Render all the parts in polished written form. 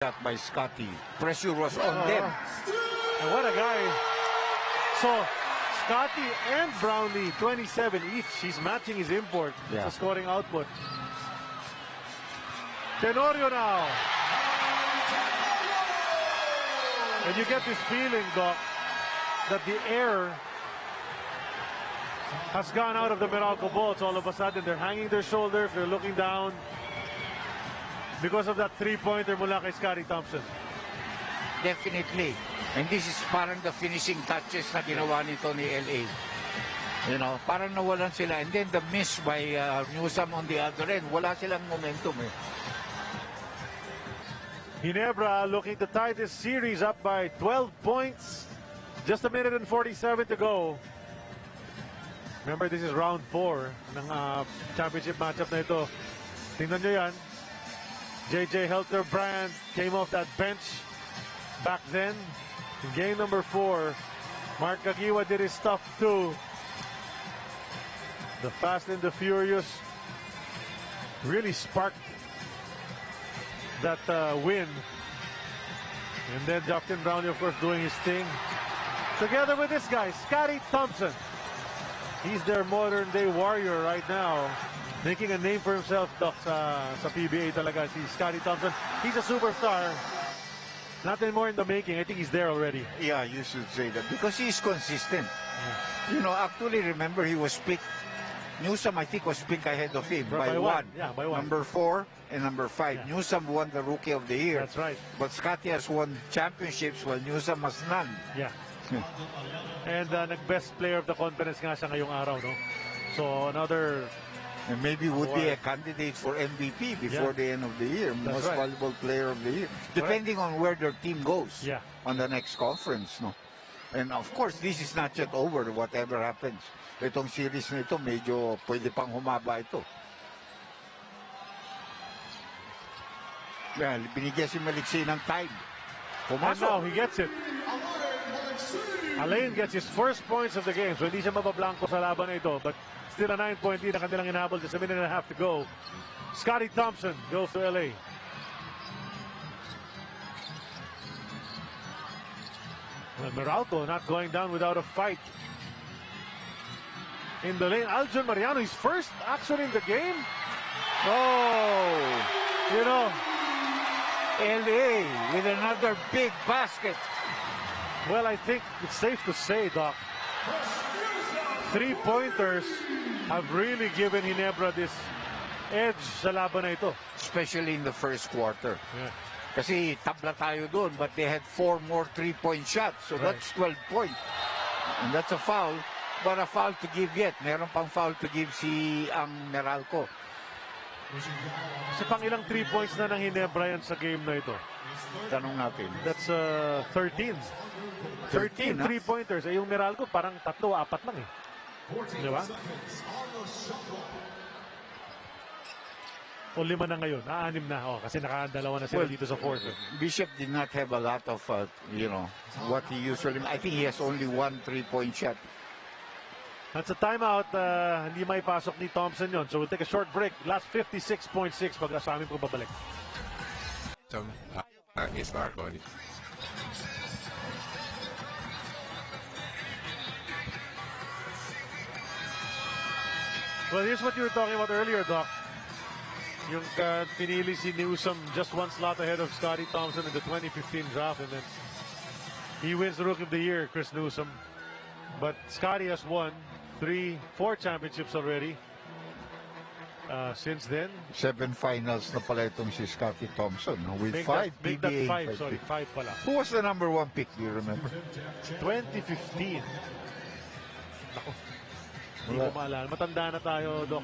Shot by Scotty. Pressure was on them. And what a guy. So, Scotty and Brownlee, 27 each. He's matching his import sa scoring output. Tenorio now. And you get this feeling, Doc, that the air has gone out of the Meralco Bolts. All of a sudden, they're hanging their shoulders, they're looking down because of that three-pointer mula kay Scotty Thompson. Definitely. And this is parang the finishing touches na ginawa nito ni LA. You know, parang nawalan sila. And then the miss by Newsome on the other end. Wala silang momentum eh. Ginebra looking to tie this series up by 12 points. Just a minute and 47 to go. Remember, this is round 4 ng championship matchup na ito. Tingnan nyo yan. JJ Helter-Brand came off that bench back then. In game number 4, Mark Kagiwa did his stuff too. The Fast and the Furious really sparked that win. And then Justin Brownlee, of course, doing his thing. Together with this guy, Scotty Thompson. He's their modern-day warrior right now. Making a name for himself, Doc, sa PBA talaga, si Scotty Thompson. He's a superstar. Nothing more in the making. I think he's there already. Yeah, you should say that. Because he's consistent. You know, actually, remember, he was picked. Newsome, I think, was picked ahead of him by one. Yeah, by one. Number 4 and number 5. Yeah. Newsome won the Rookie of the Year. That's right. But Scotty has won championships while Newsome has none. Yeah. And nag-best player of the conference nga siya ngayong araw, no? So, another... And maybe would be a candidate for MVP before the end of the year. Most valuable player of the year. Depending on where their team goes on the next conference. No? And of course, this is not yet over, whatever happens. Itong series na ito, medyo pwede pang humaba ito. Well, binigyan si Maliksi ng time. And now he gets it. Alain gets his first points of the game. So hindi siya mabablanko sa laban na ito. But still a 9-point lead na kanilang inabol. Just a minute and a half to go. Scotty Thompson goes to LA. Well, Meralco not going down without a fight. In the lane, Aljon Mariano, his first actually in the game. Oh! You know, LA with another big basket. well, I think it's safe to say, Doc, three-pointers have really given Ginebra this edge sa laban na ito. Especially in the first quarter. Yeah. Kasi tabla tayo doon, but they had 4 more 3-point shots. So that's 12 points. And that's a foul. But a foul to give yet. Meron pang foul to give si ang Meralco. Kasi pang ilang 3 points na ng Ginebra yan sa game na ito? Tanong natin. That's 13. 13 3-pointers. Eh, yung Meralco parang 3 o 4 lang eh. Di ba? O 5 na ngayon. 6 na. Oh, kasi nakadalawa na sila dito sa fourth. Bishop did not have a lot of, you know, what he usually... I think he has only 1 3-point shot. That's a timeout. Hindi may pasok ni Thompson yon. So we'll take a short break. Last 56.6 pag sa amin po babalik. Is Marco. Well, here's what you were talking about earlier, Doc. Yung pinili si Newsome just one slot ahead of Scotty Thompson in the 2015 draft, and then he wins the Rookie of the Year, Chris Newsome. But Scotty has won 4 championships already since then. 7 finals na pala itong si Scotty Thompson, with 5 PBA. 5 pala. Who was the number 1 pick, do you remember? 2015. Ako, hindi ko maalala. Matanda na tayo, Doc.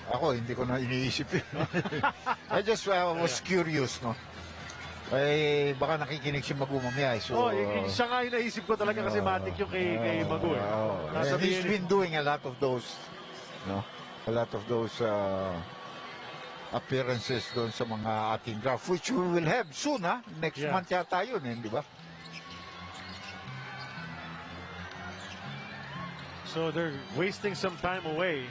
Ako, hindi ko na iniisip. I just was curious, no? Eh, baka nakikinig si Magu mamaya. So, siya nga yung naisip ko talaga kasi matik yung kay Magu. He's been doing a lot of those, no? A lot of those appearances doon sa mga ating draft, which we will have soon, ha? Next month yata yun, di ba? So they're wasting some time away.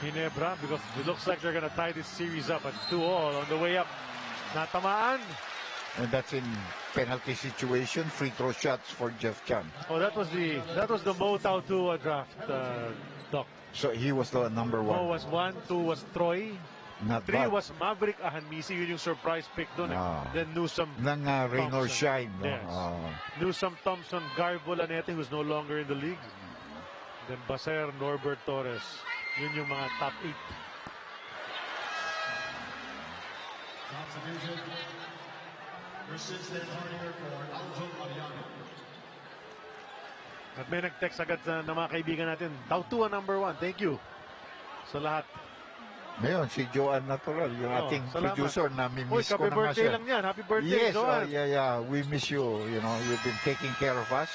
Ginebra, because it looks like they're going to tie this series up at 2-all on the way up. Natamaan. And that's in penalty situation, free throw shots for Jeff Chan. Oh, that was the Mo Tao 2 draft, Doc. So he was the number Mo 1. was 1, 2 was Troy. Not 3 bad. was Maverick Ahanmisi, yun yung surprise pick doon. Then Newsome Nang rain or Thompson. shine. No? Yes. Newsome Thompson, Garbo Lanete, who's no longer in the league. Then Baser, Norbert Torres. Yun yung mga top 8. At may nag-text agad na mga kaibigan natin. Tao 2 ang number 1. Thank you sa lahat. Ngayon, si Joanne Natural, yung ating salamat. producer na mimiss ko Happy na nga birthday siya. lang yan. Happy birthday, Yes, Joanne. yeah. We miss you. You know, you've been taking care of us.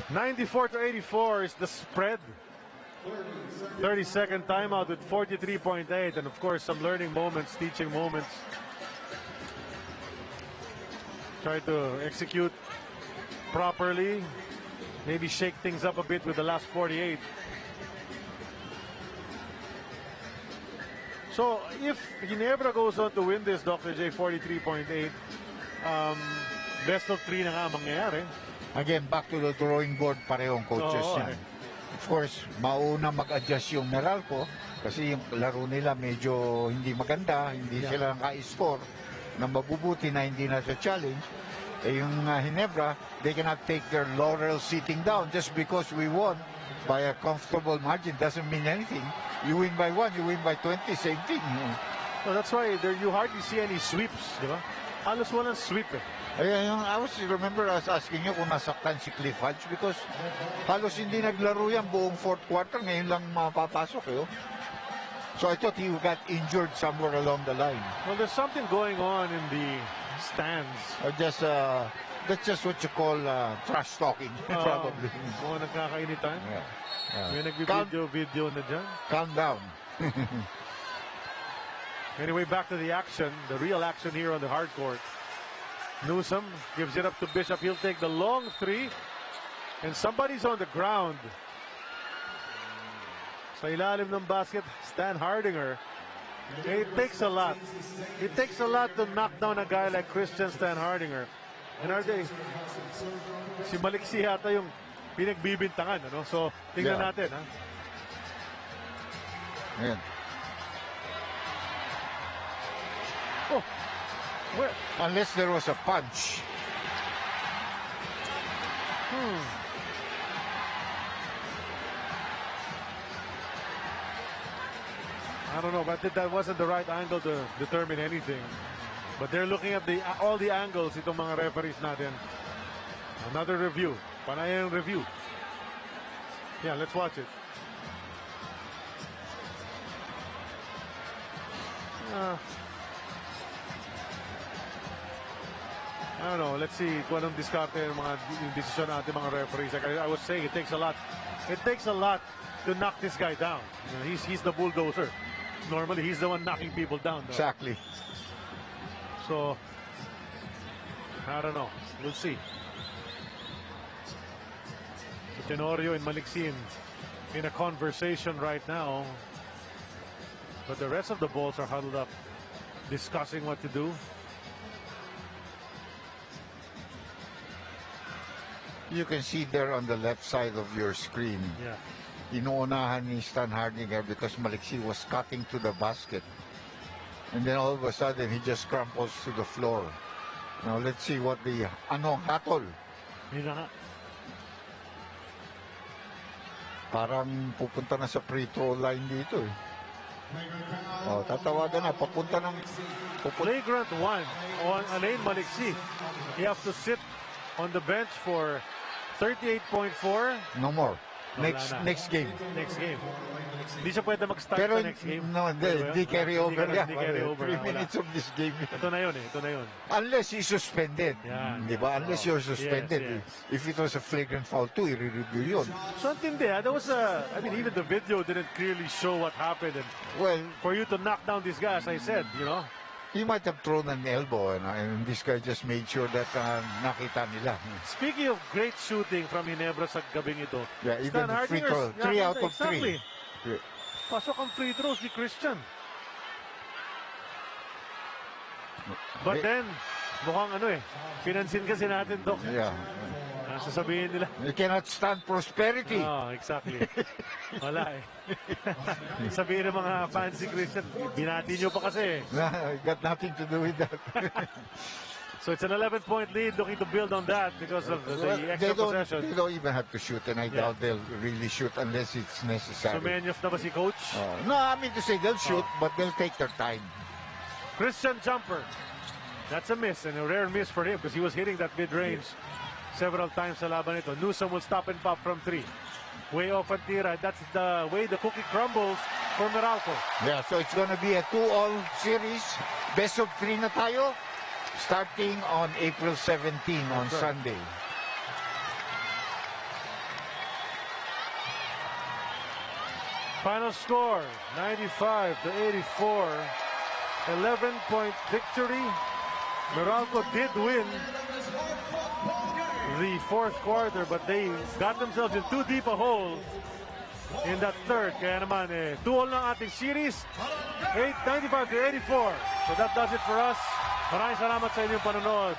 94-84 is the spread. 30-second timeout with 43.8. And of course, some learning moments, teaching moments. Try to execute properly. Maybe shake things up a bit with the last 48. So, if Ginebra goes on to win this, Dr. J, 43.8, best of 3 na nga mangyayari. Again, back to the drawing board, parehong coaches yan. Of course, mauna mag-adjust yung Meralco kasi yung laro nila medyo hindi maganda, hindi sila naka-score na mabubuti na hindi na sa challenge. Eh yung Ginebra, they cannot take their laurels sitting down just because we won by a comfortable margin. Doesn't mean anything. You win by 1, you win by 20, same thing. No, that's why you hardly see any sweeps, di ba? Halos walang sweep eh. I was asking you kung nasaktan si Cliff Hodge because halos hindi naglaro yan buong fourth quarter. Ngayon lang mapapasok eh. So I thought he got injured somewhere along the line. Well, there's something going on in the stands. That's just what you call trash talking, probably. Mga nagkakainitan. May nagbibideo na dyan. Calm down. Anyway, back to the action. The real action here on the hard court. Newsome gives it up to Bishop. He'll take the long 3. And somebody's on the ground. Sa ilalim ng basket, Stan Hardinger. It takes a lot. It takes a lot to knock down a guy like Christian Stan Hardinger. And RJ, si Maliksi yata yung pinagbibintangan. Ano? So, tingnan natin. Ha? Ayan. Oh, where? Unless there was a punch. I don't know, but that wasn't the right angle to determine anything. But they're looking at all the angles, itong mga referees natin. Another review. Panayang review. Yeah, let's watch it. I don't know. Let's see kung anong diskarte yung desisyon natin mga referees. Like I was saying, it takes a lot. It takes a lot to knock this guy down. You know, he's the bulldozer. Normally, he's the one knocking people down. Though. Exactly. So, I don't know. We'll see. So Tenorio and Maliksi in a conversation right now. But the rest of the Bolts are huddled up, discussing what to do. You can see there on the left side of your screen. Yeah. Inuunahan ni Stan Hardinger because Maliksi was cutting to the basket. And then all of a sudden, he just crumples to the floor. Now, let's see what the hatol. Yun na nga. Parang pupunta na sa free throw line dito eh. Oh, tatawagan na. Flagrant 1 on Alain Maliksi. He has to sit on the bench for 38.4. No more. Next game. Next game. Hindi siya pwede mag-start Pero sa next game. No, hindi carry over yan. Hindi carry over. 3 minutes of this game. Ito na yun eh. Ito na yun. Unless he's suspended. Yan. Di ba? Unless you're suspended. Yes. If it was a flagrant foul too, i-review yun. So, antindi ha. There was I mean, even the video didn't clearly show what happened. And Well, for you to knock down this guy, as I said, you know. he might have thrown an elbow and this guy just made sure that nakita nila. Speaking of great shooting from Ginebra sa gabing ito. Yeah, even Stan the free Hardinger's- throw. 3 out of 3. Exactly. Pasok ang free throws ni Christian. But then, mukhang pinansin kasi natin, Doc. Yeah. Sasabihin nila. You cannot stand prosperity. Oh, exactly. Wala eh. Sabihin ng mga fancy Christian, binati nyo pa kasi. Got nothing to do with that. So it's an 11-point lead, looking to build on that because of the extra possession. They don't even have to shoot, and I doubt they'll really shoot unless it's necessary. So Menyov na ba si Coach? No, I mean to say they'll shoot, but they'll take their time. Christian jumper. That's a miss, and a rare miss for him because he was hitting that mid-range several times sa laban ito. Newsom will stop and pop from 3. Way off ang tira. That's the way the cookie crumbles for Meralco. Yeah, so it's gonna be a 2-all series. Best of 3 na tayo. Starting on April 17 on Sunday. Final score, 95-84. 11-point victory. Meralco did win the fourth quarter, but they got themselves in too deep a hole in that third. Kaya naman, 2-all ng ating series. 95-84. So that does it for us. Maraming salamat sa inyong panonood.